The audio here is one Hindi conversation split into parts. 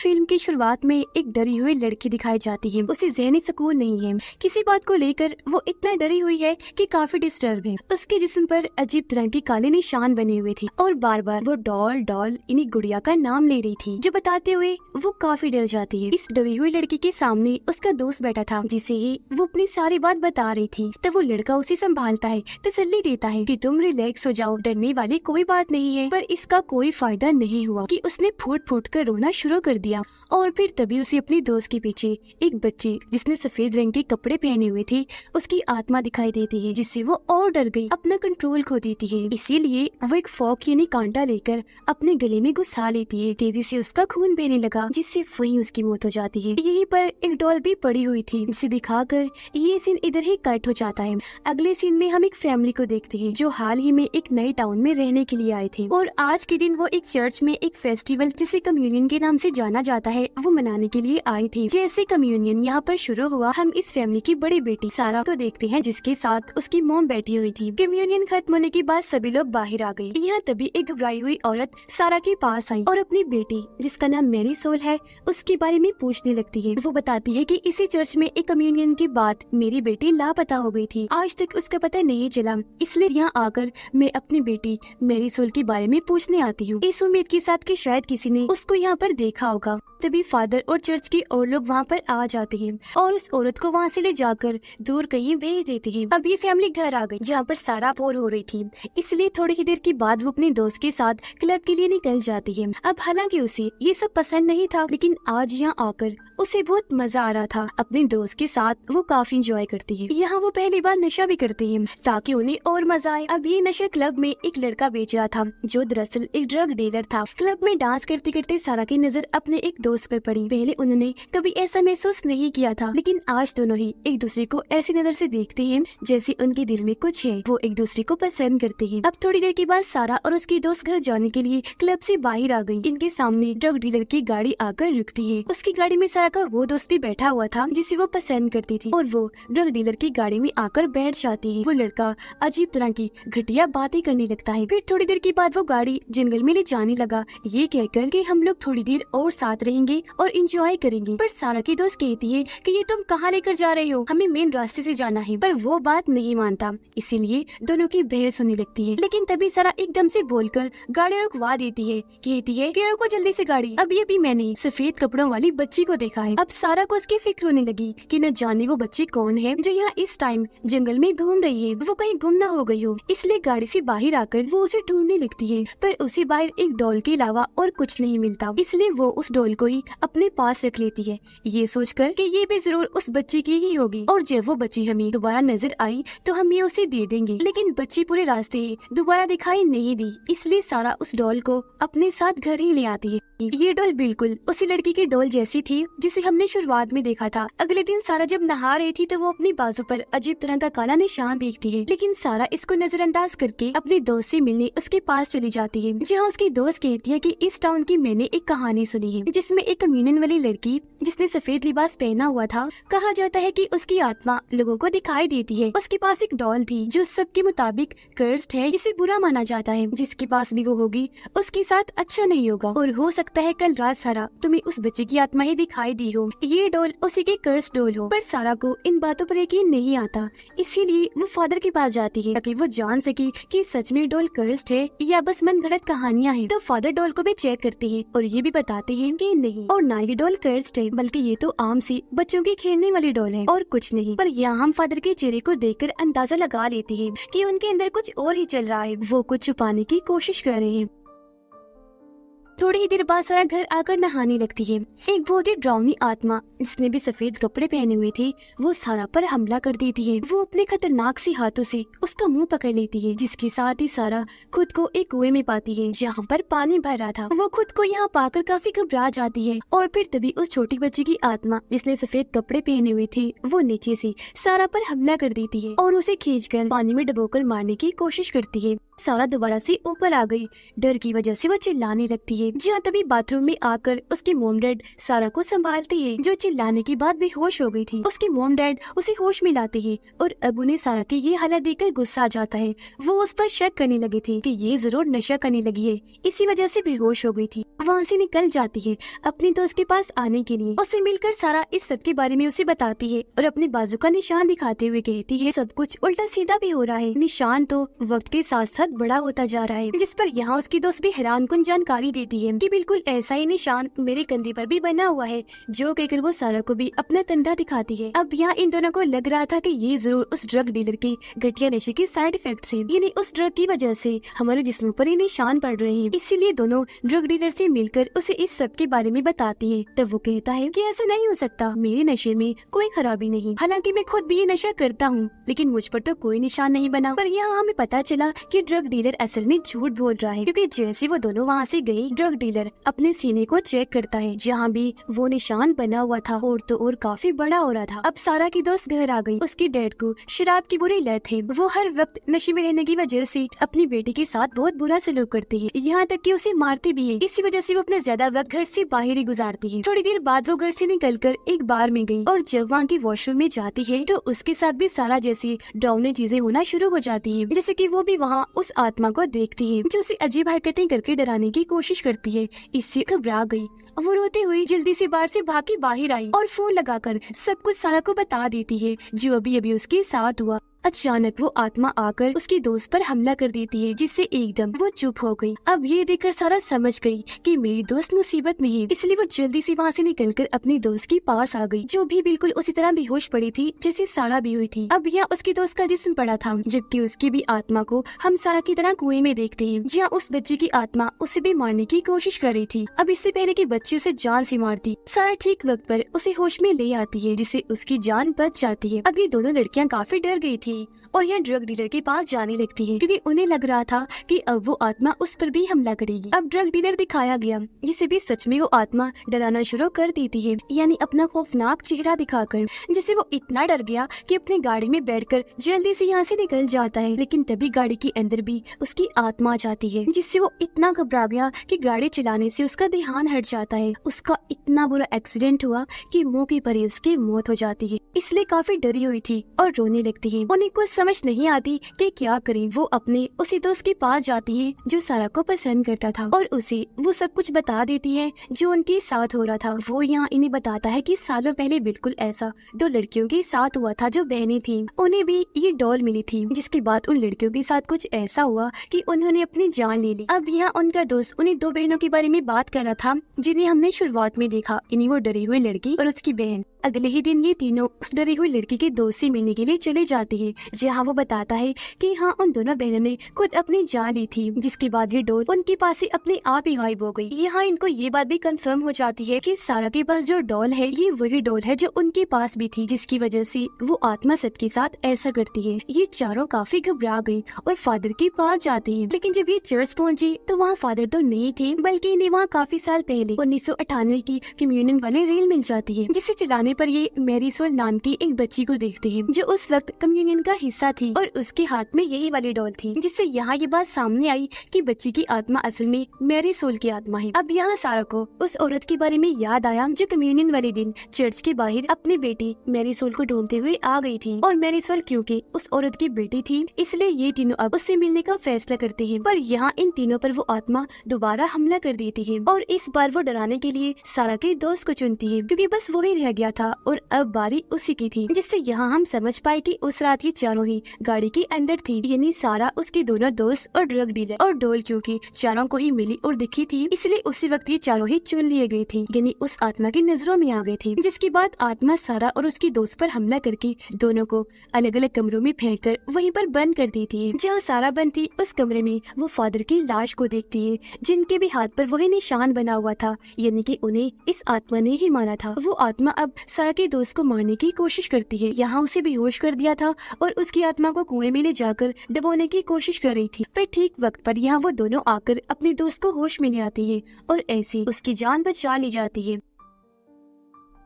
फिल्म की शुरुआत में एक डरी हुई लड़की दिखाई जाती है। उसे ज़हनी सुकून नहीं है, किसी बात को लेकर वो इतना डरी हुई है कि काफी डिस्टर्ब है। उसके जिस्म पर अजीब तरह के काले निशान बने हुए थे और बार बार वो डॉल डॉल इन्हीं गुड़िया का नाम ले रही थी, जो बताते हुए वो काफी डर जाती है। इस डरी हुई लड़की के सामने उसका दोस्त बैठा था, जिसे ही वो अपनी सारी बात बता रही थी। तब वो लड़का उसे संभालता है, तसल्ली देता है कि तुम रिलैक्स हो जाओ, डरने वाली कोई बात नहीं है। पर इसका कोई फायदा नहीं हुआ कि उसने फूट फूट कर रोना शुरू कर दिया। और फिर तभी उसे अपनी दोस्त के पीछे एक बच्ची जिसने सफेद रंग के कपड़े पहने हुए थे उसकी आत्मा दिखाई देती है, जिससे वो और डर गई, अपना कंट्रोल खो देती है। इसीलिए वो एक फॉक यानी कांटा लेकर अपने गले में घुसा लेती है। तेजी से उसका खून बहने लगा, जिससे वहीं उसकी मौत हो जाती है। यहीं पर एक डॉल भी पड़ी हुई थी, जिसे दिखाकर ये सीन इधर ही कट हो जाता है। अगले सीन में हम एक फैमिली को देखते हैं जो हाल ही में एक नए टाउन में रहने के लिए आए थे और आज के दिन वो एक चर्च में एक फेस्टिवल जिसे कम्युनियन के नाम से जाना जाता है वो मनाने के लिए आई थी। जैसे कम्युनियन यहाँ पर शुरू हुआ, हम इस फैमिली की बड़ी बेटी सारा को देखते हैं, जिसके साथ उसकी मॉम बैठी हुई थी। कम्युनियन खत्म होने के बाद सभी लोग बाहर आ गए। यहाँ तभी एक घबराई हुई औरत सारा के पास आई और अपनी बेटी जिसका नाम मेरी सोल है उसके बारे में पूछने लगती है। वो बताती है कि इसी चर्च में एक कम्युनियन के बाद मेरी बेटी लापता हो गई थी, आज तक उसका पता नहीं चला, इसलिए यहाँ आकर मैं अपनी बेटी मेरी सोल के बारे में पूछने आती हूँ, इस उम्मीद के साथ कि शायद किसी ने उसको यहाँ पर देखा होगा। तभी फादर और चर्च के और लोग वहाँ पर आ जाते हैं और उस औरत को वहाँ से ले जाकर दूर कहीं भेज देते हैं। अब ये फैमिली घर आ गई जहाँ पर सारा बोर हो रही थी, इसलिए थोड़ी ही देर के बाद वो अपने दोस्त के साथ क्लब के लिए निकल जाती है। अब हालांकि उसे ये सब पसंद नहीं था, लेकिन आज यहाँ आकर उसे बहुत मजा आ रहा था। अपने दोस्त के साथ वो काफी इंजॉय करती है। यहाँ वो पहली बार नशा भी करती है ताकि उन्हें और मजा आए। अब ये नशा क्लब में एक लड़का बेच रहा था जो दरअसल एक ड्रग डीलर था। क्लब में डांस करते करते सारा की नजर अपने एक दोस्त पर पड़ी। पहले उन्होंने कभी ऐसा महसूस नहीं किया था, लेकिन आज दोनों ही एक दूसरे को ऐसी नजर से देखते हैं जैसे उनके दिल में कुछ है, वो एक दूसरे को पसंद करते हैं। अब थोड़ी देर के बाद सारा और उसकी दोस्त घर जाने के लिए क्लब से बाहर आ गई। इनके सामने ड्रग डीलर की गाड़ी आकर रुकती है। उसकी गाड़ी में सारा का वो दोस्त भी बैठा हुआ था जिसे वो पसंद करती थी और वो ड्रग डीलर की गाड़ी में आकर बैठ जाती है। वो लड़का अजीब तरह की घटिया बातें करने लगता है। फिर थोड़ी देर के बाद वो गाड़ी जंगल में ले जाने लगा, ये कहकर कि हम लोग थोड़ी देर और साथ रहेंगे और इंजॉय करेंगे। पर सारा की दोस्त कहती है कि ये तुम कहाँ लेकर जा रहे हो, हमें मेन रास्ते से जाना है। पर वो बात नहीं मानता, इसीलिए दोनों की बहस होने लगती है। लेकिन तभी सारा एकदम से बोलकर गाड़ी रुकवा देती है, कहती है कि रुको जल्दी से गाड़ी, अभी मैंने सफेद कपड़ों वाली बच्ची को देखा है। अब सारा को उसकी फिक्र होने लगी कि न जाने वो बच्ची कौन है जो यहाँ इस टाइम जंगल में घूम रही है, वो कहीं गुम ना हो गई हो। इसलिए गाड़ी से बाहर आकर वो उसे ढूंढने लगती है, पर उसे बाहर एक डॉल के अलावा और कुछ नहीं मिलता। इसलिए वो उस डॉल को ही अपने पास रख लेती है, ये सोचकर कि ये भी जरूर उस बच्ची की ही होगी और जब वो बच्ची हमें दोबारा नजर आई तो हम ये उसे दे देंगे। लेकिन बच्ची पूरे रास्ते दोबारा दिखाई नहीं दी, इसलिए सारा उस डॉल को अपने साथ घर ही ले आती है। ये डॉल बिल्कुल उसी लड़की की डॉल जैसी थी जिसे हमने शुरुआत में देखा था। अगले दिन सारा जब नहा रही थी तो वो अपनी बाजू पर अजीब तरह का काला निशान देखती है, लेकिन सारा इसको नजरअंदाज करके अपने दोस्त से मिलने उसके पास चली जाती है, जहाँ उसकी दोस्त कहती है कि इस टाउन की मैंने एक कहानी सुनी है जिसमें एक कम्युनियन वाली लड़की जिसने सफेद लिबास पहना हुआ था, कहा जाता है कि उसकी आत्मा लोगों को दिखाई देती है। उसके पास एक डॉल थी जो सबके मुताबिक कर्स्ड है, जिसे बुरा माना जाता है। जिसके पास भी वो होगी उसके साथ अच्छा नहीं होगा और हो सकता है कल रात सारा तुम्हें उस बच्चे की आत्मा ही दिखाई दी हो, ये डॉल उसी की कर्स डॉल हो। पर सारा को इन बातों पर यकीन नहीं आता, इसीलिए वो फादर के पास जाती है ताकि वो जान सके कि सच में डॉल कर्स्ड है या बस मनगढ़ंत कहानियां हैं। तो फादर डॉल को भी चेक करते हैं और ये भी बताते हैं कि नहीं और ना ये डॉल कर्स्ड है, बल्कि ये तो आम सी बच्चों की खेलने वाली डॉल है और कुछ नहीं। पर यहाँ हम फादर के चेहरे को देखकर अंदाजा लगा लेते हैं कि उनके अंदर कुछ और ही चल रहा है, वो कुछ छुपाने की कोशिश कर रहे हैं। थोड़ी ही देर बाद सारा घर आकर नहाने लगती है। एक बहुत ही डरावनी आत्मा जिसने भी सफेद कपड़े पहने हुए थे वो सारा पर हमला कर देती है। वो अपने खतरनाक से हाथों से उसका मुंह पकड़ लेती है, जिसके साथ ही सारा खुद को एक कुएं में पाती है जहाँ पर पानी भर रहा था। वो खुद को यहाँ पाकर काफी घबरा जाती है और फिर तभी उस छोटी बच्ची की आत्मा जिसने सफेद कपड़े पहने हुए थे वो नीचे से सारा पर हमला कर देती है और उसे खींचकर पानी में डुबोकर मारने की कोशिश करती है। सारा दोबारा से ऊपर आ गई। डर की वजह से वो चिल्लाने लगती है। जहाँ तभी बाथरूम में आकर उसके मोम डैड सारा को संभालती है, जो चिल्लाने के बाद बेहोश हो गई थी। उसके मोम डैड उसे होश में लाते हैं और अब उन्हें सारा की ये हालत देखकर गुस्सा आ जाता है। वो उस पर शक करने लगे थे कि ये जरूर नशा करने लगी है, इसी वजह से बेहोश हो गई थी। वहाँ से निकल जाती है अपनी दोस्त के पास आने के लिए। उसे मिलकर सारा इस सब के बारे में उसे बताती है और अपने बाजू का निशान दिखाते हुए कहती है सब कुछ उल्टा सीधा भी हो रहा है। निशान तो वक्त के साथ साथ बड़ा होता जा रहा है। जिस पर यहाँ उसकी दोस्त भी हैरानकुन जानकारी देती है कि बिल्कुल ऐसा ही निशान मेरे कंधे पर भी बना हुआ है, जो कहकर वो सारा को भी अपना कंधा दिखाती है। अब यहाँ इन दोनों को लग रहा था कि ये जरूर उस ड्रग डीलर के घटिया नशे के साइड इफेक्ट्स हैं, यानी उस ड्रग की वजह से हमारे जिस्मों पर ये निशान पड़ रहे हैं। इसीलिए दोनों ड्रग डीलर से मिलकर उसे इस सब के बारे में बताती है। तब वो कहता है कि ऐसा नहीं हो सकता, मेरे नशे में कोई खराबी नहीं, हालांकि मैं खुद भी ये नशा करता हूँ, लेकिन मुझ पर तो कोई निशान नहीं बना। पर यहाँ हमें पता चला कि ड्रग डीलर असल में झूठ बोल रहा है, क्योंकि जैसे वो दोनों वहाँ से गई, ड्रग डीलर अपने सीने को चेक करता है, जहाँ भी वो निशान बना हुआ था और तो और काफी बड़ा हो रहा था। अब सारा की दोस्त घर आ गई। उसकी डैड को शराब की बुरी लत है। वो हर वक्त नशे में रहने की वजह से अपनी बेटी के साथ बहुत बुरा सलूक करती है, यहाँ तक कि उसे मारती भी है। इसी वजह से वो अपना ज्यादा वक्त घर से बाहर ही गुजारती है। थोड़ी देर बाद वो घर से निकलकर एक बार में गई और जब वहाँ की वॉशरूम में जाती है तो उसके साथ भी सारा जैसी डरावनी चीजें होना शुरू हो जाती है, जैसे कि वो भी वहाँ उस आत्मा को देखती है जो उसे अजीब हरकतें करके डराने की कोशिश करती है। इससे घबरा गई। वो रोते हुए जल्दी से बाहर से भाग के बाहर आई और फोन लगाकर सब कुछ सारा को बता देती है जो अभी अभी उसके साथ हुआ। अचानक वो आत्मा आकर उसकी दोस्त पर हमला कर देती है, जिससे एकदम वो चुप हो गई। अब ये देखकर सारा समझ गई कि मेरी दोस्त मुसीबत में है, इसलिए वो जल्दी से वहाँ से निकलकर अपनी दोस्त के पास आ गई, जो भी बिल्कुल उसी तरह बेहोश पड़ी थी जैसे सारा भी हुई थी। अब यहाँ उसकी दोस्त का जिस्म पड़ा था, जबकि उसकी भी आत्मा को हम सारा की तरह कुएं में देखते हैं, जहाँ उस बच्चे की आत्मा उसे भी मारने की कोशिश कर रही थी। अब इससे पहले कि बच्चे उसे जान से मारती, सारा ठीक वक्त पर उसे होश में ले आती है, जिससे उसकी जान बच जाती है। अब ये दोनों लड़कियां काफी डर गई थी और यह ड्रग डीलर के पास जाने लगती है, क्योंकि उन्हें लग रहा था कि अब वो आत्मा उस पर भी हमला करेगी। अब ड्रग डीलर दिखाया गया, जिसे भी सच में वो आत्मा डराना शुरू कर देती है, यानी अपना खौफनाक चेहरा दिखाकर, जिससे वो इतना डर गया कि अपनी गाड़ी में बैठकर जल्दी से यहाँ से निकल जाता है। लेकिन तभी गाड़ी के अंदर भी उसकी आत्मा आ जाती है, जिससे वो इतना घबरा गया कि गाड़ी चलाने से उसका ध्यान हट जाता है। उसका इतना बुरा एक्सीडेंट हुआ कि मौके पर ही उसकी मौत हो जाती है, इसलिए काफी डरी हुई थी और रोने लगती है। उन्हें कुछ समझ नहीं आती कि क्या करें। वो अपने उसी दोस्त के पास जाती है जो सारा को पसंद करता था और उसे वो सब कुछ बता देती है जो उनके साथ हो रहा था। वो यहाँ इन्हें बताता है कि सालों पहले बिल्कुल ऐसा दो लड़कियों के साथ हुआ था जो बहनें थी। उन्हें भी ये डॉल मिली थी, जिसके बाद उन लड़कियों के साथ कुछ ऐसा हुआ कि उन्होंने अपनी जान ले ली। अब यहाँ उनका दोस्त उन्हें दो बहनों के बारे में बात कर रहा था जिन्हें हमने शुरुआत में देखा, इन्हीं वो डरी हुई लड़की और उसकी बहन। अगले ही दिन ये तीनों उस डरी हुई लड़की के दोस्त से मिलने के लिए चले जाते हैं, जहाँ वो बताता है कि हाँ उन दोनों बहनों ने खुद अपनी जान ली थी, जिसके बाद ये डॉल उनके पास से अपने आप ही गायब हो गई। यहाँ इनको ये बात भी कंफर्म हो जाती है कि सारा के पास जो डॉल है ये वही डॉल है जो उनके पास भी थी, जिसकी वजह से वो आत्मा सबके साथ ऐसा करती है। ये चारों काफी घबरा गई और फादर के पास जाते हैं, लेकिन जब ये चर्च पहुँचे तो वहाँ फादर तो नहीं थे, बल्कि इन्हें वहाँ काफी साल पहले 1998 की कम्युनियन वाली रील मिल जाती है, जिसे चलाने पर ये मैरी सोल नाम की एक बच्ची को देखते हैं जो उस वक्त कम्युनियन का हिस्सा थी और उसके हाथ में यही वाली डॉल थी, जिससे यहाँ ये बात सामने आई कि बच्ची की आत्मा असल में मैरी सोल की आत्मा है। अब यहाँ सारा को उस औरत के बारे में याद आया जो कम्युनियन वाले दिन चर्च के बाहर अपनी बेटी मैरी सोल को ढूंढते हुए आ गई थी, और मैरी सोल क्योंकि उस औरत की बेटी थी इसलिए ये तीनों अब उससे मिलने का फैसला करते हैं। पर यहाँ इन तीनों पर वो आत्मा दोबारा हमला कर देती है और इस बार वो डराने के लिए सारा के दोस्त को चुनती है, क्योंकि बस वो ही रह गया था और अब बारी उसी की थी। जिससे यहाँ हम समझ पाए कि उस रात ये चारों ही गाड़ी के अंदर थी, यानी सारा, उसके दोनों दोस्त और ड्रग डीलर और डॉल, क्योंकि चारों को ही मिली और दिखी थी इसलिए उसी वक्त ये चारों ही चुन लिए गए थे, यानी उस आत्मा की नजरों में आ गए थे। जिसके बाद आत्मा सारा और उसकी दोस्त पर हमला करके दोनों को अलग अलग कमरों में फेंक कर वहीं पर बंद कर देती है। जहाँ सारा बंद थी उस कमरे में वो फादर की लाश को देखती है, जिनके भी हाथ पर वही निशान बना हुआ था, यानी कि उन्हें इस आत्मा ने ही मारा था। वो आत्मा अब सारा के दोस्त को मारने की कोशिश करती है। यहाँ उसे बेहोश कर दिया था और उसकी आत्मा को कुएं में ले जाकर डुबोने की कोशिश कर रही थी। पर ठीक वक्त पर यहाँ वो दोनों आकर अपने दोस्त को होश में ले आती है और ऐसे उसकी जान बचा ली जाती है।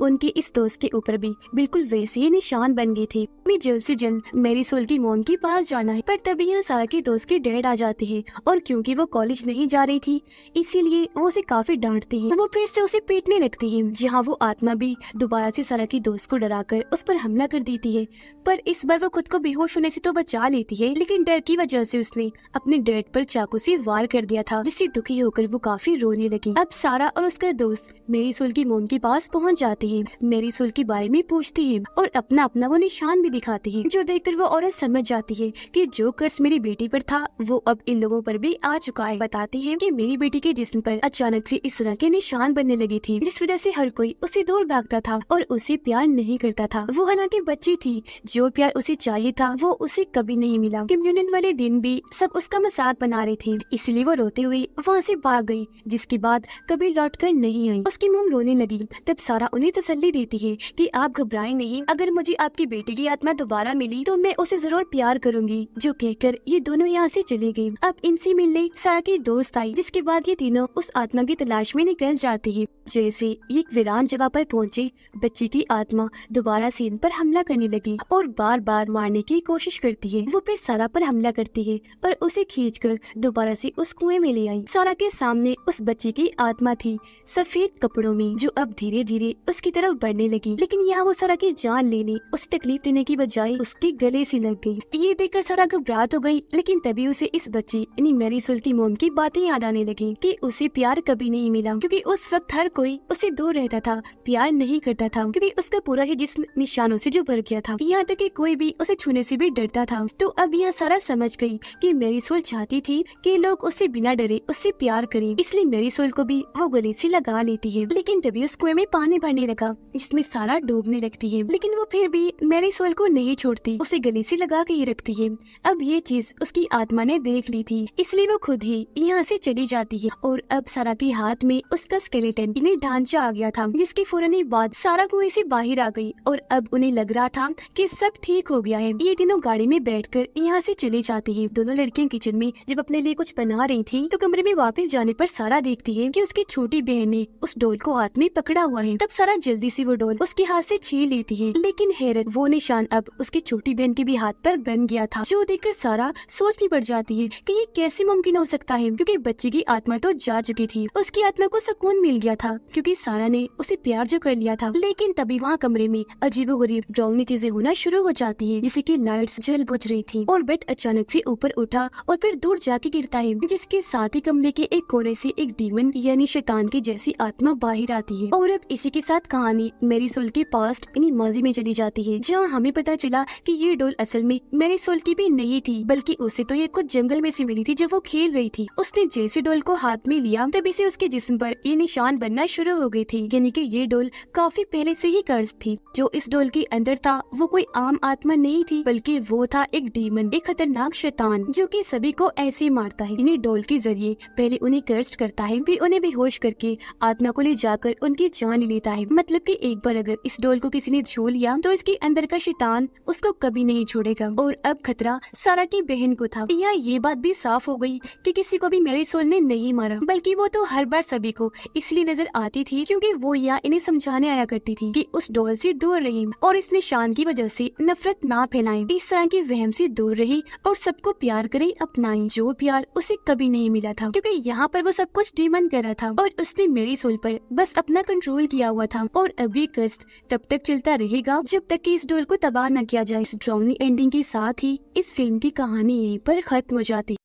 उनके इस दोस्त के ऊपर भी बिल्कुल वैसे ही निशान बन गई थी। मैं जल्द से जल्द मेरी सोल की मोम के पास जाना है। पर तभी यहाँ सारा की दोस्त के डैड आ जाते हैं और क्योंकि वो कॉलेज नहीं जा रही थी इसीलिए वो उसे काफी डांटती है। वो फिर से उसे पीटने लगती है, जहाँ वो आत्मा भी दोबारा से सारा की दोस्त को डराकर उस पर हमला कर देती है। पर इस बार वो खुद को बेहोश होने से तो बचा लेती है, लेकिन डर की वजह से उसने अपने डैड पर चाकू से वार कर दिया था, जिससे दुखी होकर वो काफी रोने लगी। अब सारा और उसका दोस्त मेरी सोल की मोम के पास पहुंच जाती है, मेरी सोल के बारे में पूछती है और अपना अपना वो निशान भी दिखाती है, जो देखकर वो औरत समझ जाती है कि जो कर्ज मेरी बेटी पर था वो अब इन लोगों पर भी आ चुका है। बताती है कि मेरी बेटी के जिस्म पर अचानक से इस तरह के निशान बनने लगी थी, जिस वजह से हर कोई उसे दूर भागता था और उसे प्यार नहीं करता था। वो हालांकि बच्ची थी, जो प्यार उसे चाहिए था वो उसे कभी नहीं मिला। कम्युनियन वाले दिन भी सब उसका मजाक बना रहे थे, इसलिए वो रोते हुए वहाँ से भाग गई, जिसके बाद कभी लौट कर नहीं आई। उसकी मोम रोने लगी। तब सारा उन्हें तसल्ली देती है कि आप घबराएं नहीं, अगर मुझे आपकी बेटी की आत्मा दोबारा मिली तो मैं उसे जरूर प्यार करूंगी। जो कहकर ये दोनों यहाँ से चले गए। अब इनसे मिलने सारा की दोस्त आई, जिसके बाद ये तीनों उस आत्मा की तलाश में निकल जाती है। जैसे एक वीरान जगह पर पहुँचे, बच्ची की आत्मा दोबारा से इन पर हमला करने लगी और बार बार मारने की कोशिश करती है। वो फिर सारा पर हमला करती है और उसे खींचकर दोबारा से उस कुएं में ले आई। सारा के सामने उस बच्ची की आत्मा थी, सफेद कपड़ों में, जो अब धीरे धीरे उसकी तरफ बढ़ने लगी। लेकिन यहाँ वो सारा की जान लेने, उसे तकलीफ देने की बजाय उसके गले से लग गई। ये देखकर सारा घबरा तो गई, लेकिन तभी उसे इस बच्ची यानी मेरी सोल की मोम की बातें याद आने लगी कि उसे प्यार कभी नहीं मिला, क्योंकि उस वक्त हर कोई उसे दूर रहता था, प्यार नहीं करता था, क्योंकि उसका पूरा ही जिस्म निशानों से जो भर गया था, यहाँ तक कि कोई भी उसे छूने से भी डरता था। तो अब यह सारा समझ गई कि मेरी सोल चाहती थी कि लोग उससे बिना डरे उससे प्यार करें, इसलिए मेरी सोल को भी वो गले से लगा लेती है। लेकिन तभी उस कुएं में पानी भरने लगा, जिसमें सारा डूबने लगती है, लेकिन वो फिर भी मेरी सोल को नहीं छोड़ती, उसे गले से लगा के ही रखती है। अब ये चीज उसकी आत्मा ने देख ली थी, इसलिए वो खुद ही यहाँ से चली जाती है। और अब सारा के हाथ में उसका स्केलेटन इन्हें ढांचा आ गया था, जिसके फौरन ही बाद सारा कुएं से बाहर आ गई और अब उन्हें लग रहा था कि सब ठीक हो गया है। ये तीनों गाड़ी में बैठकर यहाँ से चले जाते हैं। दोनों लड़कियां किचन में जब अपने लिए कुछ बना रही थी, तो कमरे में वापस जाने पर सारा देखती है कि उसकी छोटी बहन ने उस डोल को हाथ में पकड़ा हुआ है। तब सारा जल्दी से वो डोल उसके हाथ से छीन लेती है, लेकिन हैरत, वो निशान अब उसकी छोटी बहन के भी हाथ पर बन गया था, जो देखकर सारा सोच में पड़ जाती है कि ये कैसे मुमकिन हो सकता है, क्योंकि बच्ची की आत्मा तो जा चुकी थी। उसकी आत्मा को सुकून मिल गया था क्योंकि सारा ने उसे प्यार जो कर लिया था। लेकिन तभी वहाँ कमरे में अजीबोगरीब डरावनी चीजें होना शुरू हो जाती है, जैसे कि लाइट्स जल बुझ रही थी और बेड अचानक से ऊपर उठा और फिर दूर जाके गिरता है, जिसके साथ ही कमरे के एक कोने से एक डीमन यानी शैतान की जैसी आत्मा बाहर आती है। और अब इसी के साथ कहानी मेरी सोल के पास्ट यानी माजी में चली जाती है, जहाँ हमें पता चला कि ये डोल असल में मेरी सोल की भी नहीं थी, बल्कि उसे तो ये कुछ जंगल में से मिली थी जब वो खेल रही थी। उसने जैसे डोल को हाथ में लिया तभी से उसके जिस्म पर ये निशान बनना शुरू हो गई थी, यानी कि ये डोल काफी पहले से ही कर्ज थी। जो इस डोल के अंदर था वो कोई आम आत्मा नहीं थी, बल्कि वो था एक डीमन, एक खतरनाक शैतान, जो कि सभी को ऐसे मारता है। इन्हीं डोल के जरिए पहले उन्हें कर्ज करता है, फिर उन्हें बेहोश करके आत्मा को ले जाकर उनकी जान ले लेता है। मतलब कि एक बार अगर इस डोल को किसी ने छू लिया तो इसके अंदर का शैतान उसको कभी नहीं छोड़ेगा। और अब खतरा सारा की बहन को था। यहाँ ये बात भी साफ हो गई कि किसी को भी मेरी सोल ने नहीं मारा, बल्कि वो तो हर बार सभी को इसलिए नजर आती थी क्योंकि वो यहाँ इन्हें समझाने आया करती थी कि उस डोल से दूर रही और इस निशान की वजह से नफरत ना फैलाएं, इस तरह के वहम से दूर रही और सबको प्यार करे अपनाएं, जो प्यार उसे कभी नहीं मिला था, क्योंकि यहाँ पर वो सब कुछ डीमन कर रहा था और उसने मेरी सोल पर बस अपना कंट्रोल किया हुआ था। और अभी कर्स्ट तब तक चलता रहेगा जब तक कि इस डोल को तबाह न किया जाए। इस ड्राउनी एंडिंग के साथ ही इस फिल्म की कहानी यहीं पर खत्म हो जाती।